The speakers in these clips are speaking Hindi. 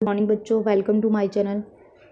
मॉर्निंग बच्चों, वेलकम टू माय चैनल।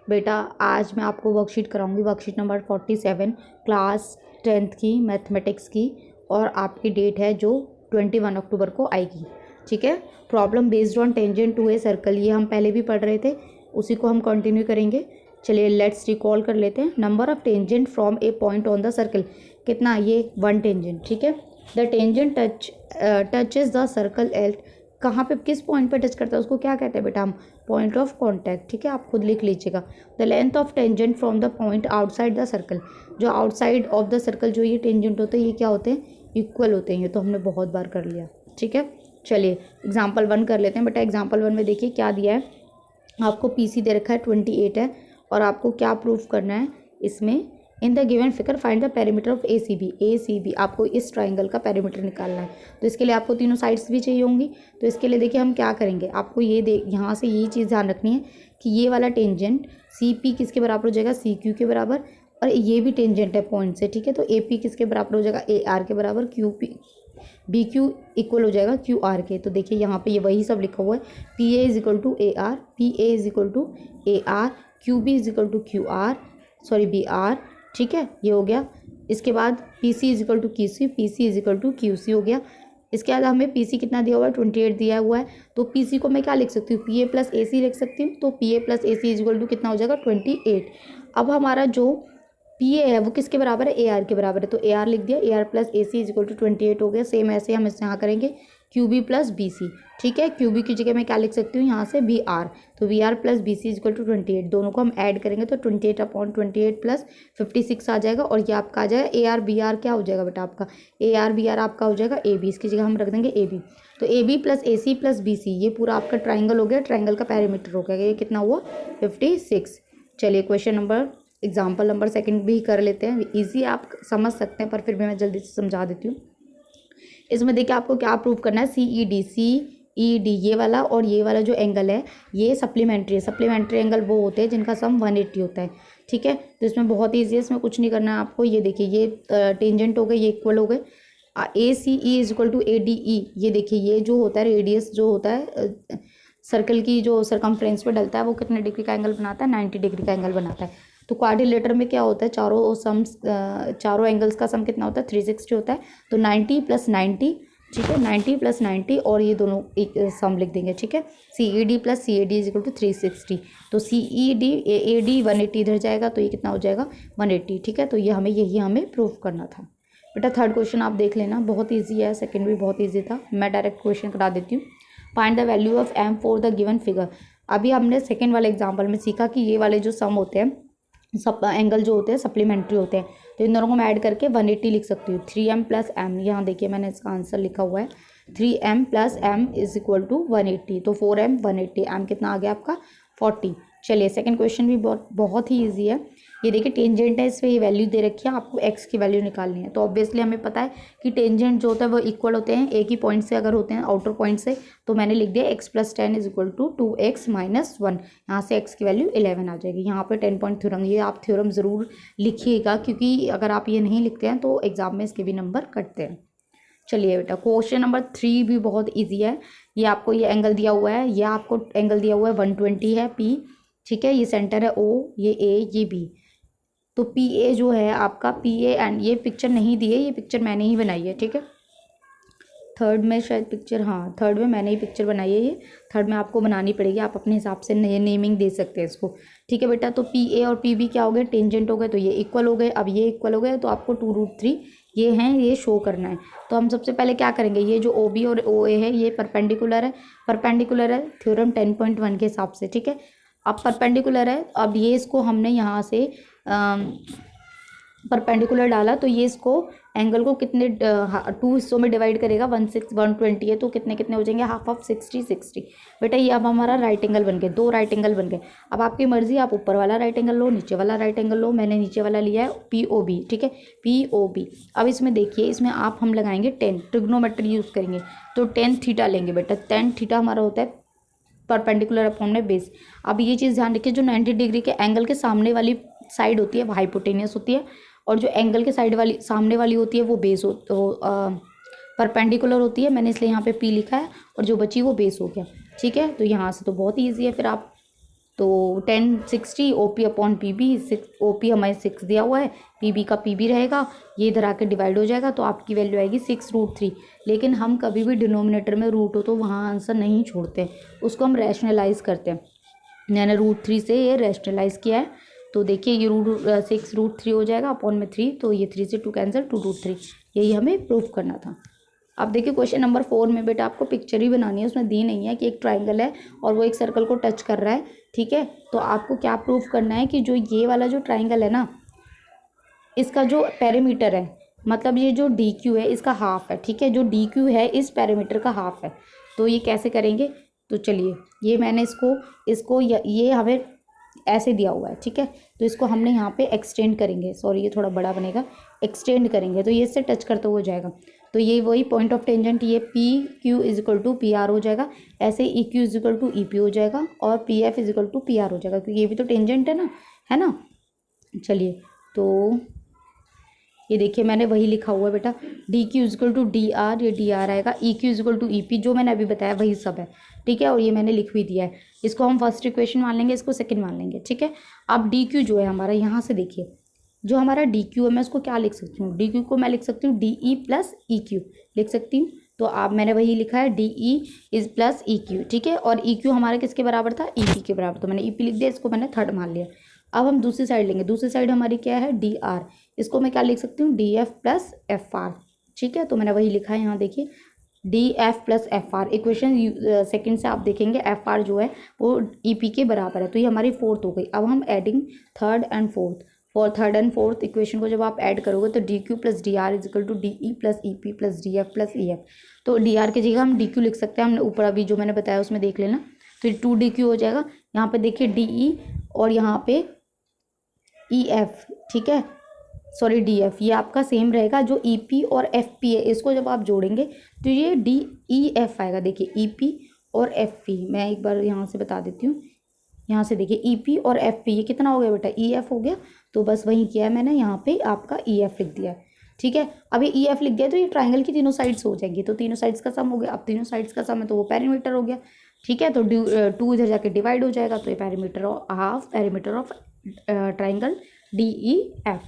बेटा आज मैं आपको वर्कशीट कराऊंगी, वर्कशीट नंबर 47 क्लास 10th की मैथमेटिक्स की, और आपकी डेट है जो 21 अक्टूबर को आएगी। ठीक है। Problem based on tangent to a circle, ये हम पहले भी पढ़ रहे थे, उसी को हम कंटिन्यू करेंगे। चलिए लेट्स रिकॉल कर लेते हैं। Number of tangent from A point on the circle, कितना? ये 1 टेंजेंट। ठीक है। The tangent touches the circle eight, कहाँ पे किस पॉइंट पे टच करता है उसको क्या कहते हैं बेटा? हम पॉइंट ऑफ कॉन्टैक्ट। ठीक है, आप खुद लिख लीजिएगा। The length of tangent from the point outside the circle, जो आउटसाइड ऑफ द सर्कल जो ये टेंजेंट होते हैं ये क्या होते हैं? इक्वल होते हैं। ये तो हमने बहुत बार कर लिया। ठीक है, चलिए एग्जाम्पल 1 कर लेते हैं। बेटा एग्जाम्पल 1 में देखिए क्या दिया है आपको। पीसी दे रखा है 28 है, और आपको क्या प्रूफ करना है इसमें? In the given figure find the perimeter of A C B. A C B, आपको इस ट्राइंगल का पेरीमीटर निकालना है। तो इसके लिए आपको तीनों साइड्स भी चाहिए होंगी। तो इसके लिए देखिए हम क्या करेंगे, आपको ये यहाँ से ये चीज़ ध्यान रखनी है कि ये वाला टेंजेंट सी पी किसके बराबर हो जाएगा? सी क्यू के बराबर। और ये भी टेंजेंट है पॉइंट से। ठीक है, तो ए पी किसके बराबर हो जाएगा? ए आर के बराबर। Q P B Q equal हो जाएगा क्यू आर के। तो देखिए यहाँ पे ये वही सब लिखा हुआ है। P A is equal to A R, P A is equal to A R, Q B is equal to Q R, sorry B R. ठीक है, ये हो गया। इसके बाद P C is equal to Q C, P C is equal to Q C हो गया। इसके बाद हमें पी सी कितना दिया हुआ है? 28 दिया हुआ है। तो पी सी को मैं क्या लिख सकती हूँ? पी ए प्लस ए सी लिख सकती हूँ। तो P A plus A C is equal to कितना हो जाएगा? 28। अब हमारा जो पी ए है वो किसके बराबर है? ए आर के बराबर है। तो ए आर लिख दिया। A R plus A C is equal to 28 हो गया। सेम ऐसे हम इससे यहाँ करेंगे Q B plus B C. ठीक है, क्यू बी की जगह मैं क्या लिख सकती हूँ यहाँ से? B R. तो V R plus B C is equal to 28। दोनों को हम ऐड करेंगे तो 28/28 प्लस 56 आ जाएगा। और ये आपका आ जाएगा ए आर बी आर। क्या हो जाएगा बेटा आपका? ए आर बी आर आपका हो जाएगा ए बी। इसकी जगह हम रख देंगे ए बी। तो A B plus A C plus B C, ये पूरा आपका ट्राइंगल हो गया। ट्राइंगल का पेरीमीटर हो गया। ये कितना हुआ? 56। चलिए क्वेश्चन नंबर एग्जाम्पल नंबर 2 भी कर लेते हैं। इजी आप समझ सकते हैं, पर फिर भी मैं जल्दी से समझा देती हूँ। इसमें देखिए आपको क्या प्रूव करना है? सी ई डी ये वाला और ये वाला जो एंगल है ये सप्लीमेंट्री है। सप्लीमेंट्री एंगल वो होते हैं जिनका सम 180 होता है। ठीक है, तो इसमें बहुत ईजी है, इसमें कुछ नहीं करना है आपको। ये देखिए ये टेंजेंट हो गए, ये इक्वल हो गए। A C E is equal to A D E. ये देखिए ये जो होता है रेडियस जो होता है सर्कल की जो सरकमफ्रेंस पे डलता है वो कितने डिग्री का एंगल बनाता है? 90 डिग्री का एंगल बनाता है। तो क्वाड्रिलेटर में क्या होता है? चारों एंगल्स का सम कितना होता है? 360 होता है। तो 90 प्लस 90, ठीक है, 90 प्लस 90, और ये दोनों एक सम लिख देंगे। ठीक है, C E D plus C A D is equal to 360। तो सी ई डी ए डी 180 इधर जाएगा, तो ये कितना हो जाएगा? 180। ठीक है, तो ये हमें प्रूफ करना था। बेटा थर्ड क्वेश्चन आप देख लेना, बहुत ईजी है। सेकेंड भी बहुत ईजी था। मैं डायरेक्ट क्वेश्चन करा देती हूँ। Find the value of M for the given figure. अभी हमने सेकेंड वाले एग्जाम्पल में सीखा कि ये वाले जो सम होते हैं, सब एंगल जो होते हैं सप्लीमेंट्री होते हैं। तो इन दोनों को मैं ऐड करके 180 लिख सकती हूँ। 3m प्लस एम, यहाँ देखिए मैंने इसका आंसर लिखा हुआ है 3m plus M is equal to 180। तो 4m 180, एम कितना आ गया आपका? 40। चलिए सेकंड क्वेश्चन भी बहुत ही ईजी है। ये देखिए टेंजेंट है, इस पर ये वैल्यू दे रखी है, आपको एक्स की वैल्यू निकालनी है। तो ऑब्वियसली हमें पता है कि टेंजेंट जो होता है वो इक्वल होते हैं एक ही पॉइंट से, अगर होते हैं आउटर पॉइंट से। तो मैंने लिख दिया x plus 10 is equal to 2x minus 1। यहाँ से x की वैल्यू 11 आ जाएगी। यहाँ पे 10 पॉइंट थ्योरम, ये आप थ्योरम ज़रूर लिखिएगा, क्योंकि अगर आप ये नहीं लिखते हैं तो एग्जाम में इसके भी नंबर कटते हैं। चलिए बेटा क्वेश्चन नंबर 3 भी बहुत ईजी है। ये आपको ये एंगल दिया हुआ है, ये आपको एंगल दिया हुआ है 120 है P। ठीक है, ये सेंटर है O, ये A, ये B। तो पी ए जो है आपका पी ए, एंड ये पिक्चर नहीं दी है, ये पिक्चर मैंने ही बनाई है। ठीक है, थर्ड में शायद पिक्चर, हाँ थर्ड में मैंने ही पिक्चर बनाई है। ये थर्ड में आपको बनानी पड़ेगी, आप अपने हिसाब से नए नेमिंग दे सकते हैं इसको। ठीक है बेटा, तो पी ए और पी बी क्या हो गए? टेंजेंट हो गए, तो ये इक्वल हो गए। अब ये इक्वल हो गए तो आपको 2√3 ये हैं, ये शो करना है। तो हम सबसे पहले क्या करेंगे? ये जो ओ बी और ओ ए है ये परपेंडिकुलर है। परपेंडिकुलर है थ्योरम 10.1 के हिसाब से। ठीक है, अब परपेंडिकुलर है, अब ये इसको हमने यहाँ से परपेंडिकुलर डाला तो ये इसको एंगल को कितने 2 हिस्सों में डिवाइड करेगा। 120 है, तो कितने कितने हो जाएंगे? Half of 60। बेटा ये अब हमारा राइट एंगल बन गए, 2 राइट एंगल बन गए। अब आपकी मर्जी, आप ऊपर वाला राइट एंगल लो, नीचे वाला राइट एंगल लो। मैंने नीचे वाला लिया है POB। ठीक है, POB। अब इसमें देखिए, इसमें हम लगाएंगे 10, ट्रिग्नोमेट्री यूज़ करेंगे। तो 10 थीटा लेंगे बेटा। 10 थीटा हमारा होता है परपेंडिकुलर अपॉन में बेस। अब ये चीज़ ध्यान रखिए, जो 90 डिग्री के एंगल के सामने वाली साइड होती है वो हाइपोटेनियस होती है, और जो एंगल के साइड वाली सामने वाली होती है वो बेस परपेंडिकुलर होती है। मैंने इसलिए यहाँ पे P लिखा है, और जो बची वो बेस हो गया। ठीक है, तो यहाँ से तो बहुत ईजी है। फिर आप तो 1060 OP upon PB, O P हमें 6 दिया हुआ है, PB का PB रहेगा, ये इधर आके डिवाइड हो जाएगा, तो आपकी वैल्यू आएगी 6√3। लेकिन हम कभी भी डिनोमिनेटर में रूट हो तो वहाँ आंसर नहीं छोड़ते, उसको हम रैशनलाइज करते हैं। मैंने √3 से ये रैशनलाइज किया है, तो देखिए ये 6√3 हो जाएगा अपॉन में 3, तो ये 3 से 2 कैंसिल, 2√3, यही हमें प्रूफ करना था। अब देखिए क्वेश्चन नंबर 4 में बेटा आपको पिक्चर ही बनानी है, उसमें दी नहीं है कि एक ट्राइंगल है और वो एक सर्कल को टच कर रहा है, ठीक है। तो आपको क्या प्रूफ करना है कि जो ये वाला जो ट्राइंगल है ना, इसका जो पेरीमीटर है, मतलब ये जो DQ है इसका हाफ है, ठीक है, जो DQ है इस पेरीमीटर का हाफ है। तो ये कैसे करेंगे, तो चलिए ये मैंने इसको ये हमें ऐसे दिया हुआ है, ठीक है, तो इसको हमने यहाँ पे एक्सटेंड करेंगे, सॉरी ये थोड़ा बड़ा बनेगा, एक्सटेंड करेंगे तो ये इससे टच करते हुए जाएगा, तो ये वही पॉइंट ऑफ टेंजेंट, ये PQ इजिकल टू PR हो जाएगा, ऐसे EQ इजिकल टू EP हो जाएगा, और PF इजिकल टू PR हो जाएगा, क्योंकि ये भी तो टेंजेंट है ना। चलिए तो ये देखिए मैंने वही लिखा हुआ है बेटा, DQ इजिकल टू DR, ये DR आएगा, EQ इजिकल टू EP, जो मैंने अभी बताया वही सब है, ठीक है, और ये मैंने लिख भी दिया है। इसको हम फर्स्ट इक्वेशन मान लेंगे, इसको सेकंड मान लेंगे, ठीक है। अब DQ जो है हमारा, यहाँ से देखिए जो हमारा DQ है, मैं उसको क्या लिख सकती हूँ, DQ को मैं लिख सकती हूँ DE प्लस EQ लिख सकती हूँ, तो आप मैंने वही लिखा है DE इज प्लस EQ, ठीक है, और EQ हमारे किसके बराबर था, EP के बराबर, तो मैंने EP लिख दिया, इसको मैंने थर्ड मान लिया। अब हम दूसरी साइड लेंगे, दूसरी साइड हमारी क्या है DR, इसको मैं क्या लिख सकती हूँ DF प्लस FR, ठीक है, तो मैंने वही लिखा है यहाँ देखिए DF plus FR। Equation second से आप देखेंगे FR जो है वो EP के बराबर है, तो ये हमारी फोर्थ हो गई। अब हम adding third and fourth, for third and fourth equation को जब आप ऐड करोगे तो DQ plus DR equal to DE plus EP plus DF plus EF, तो DR की जगह हम DQ लिख सकते हैं, हमने ऊपर अभी जो मैंने बताया उसमें देख लेना, तो ये 2DQ हो जाएगा, यहाँ पे देखिए DE और यहाँ पे EF, ठीक है, सॉरी DF, ये आपका सेम रहेगा, जो EP और FP है इसको जब आप जोड़ेंगे तो ये DEF आएगा, देखिए EP और FP, मैं एक बार यहाँ से बता देती हूँ, यहाँ से देखिए EP और FP, ये कितना हो गया बेटा, EF हो गया, तो बस वही किया है मैंने, यहाँ पे आपका EF लिख दिया है, ठीक है। अब ये EF लिख दिया तो ये ट्राइंगल की तीनों साइड्स हो जाएंगी, तो तीनों साइड्स का सम हो गया, अब तीनों साइड्स का सम है तो वो पेरीमीटर हो गया, ठीक है, तो 2 इधर जाके डिवाइड हो जाएगा, तो ये perimeter half perimeter of triangle DEF,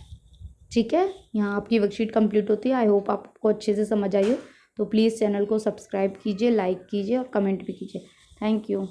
ठीक है। यहाँ आपकी वर्कशीट कंप्लीट होती है, आई होप आपको अच्छे से समझ आई हो, तो प्लीज़ चैनल को सब्सक्राइब कीजिए, लाइक कीजिए और कमेंट भी कीजिए। Thank you.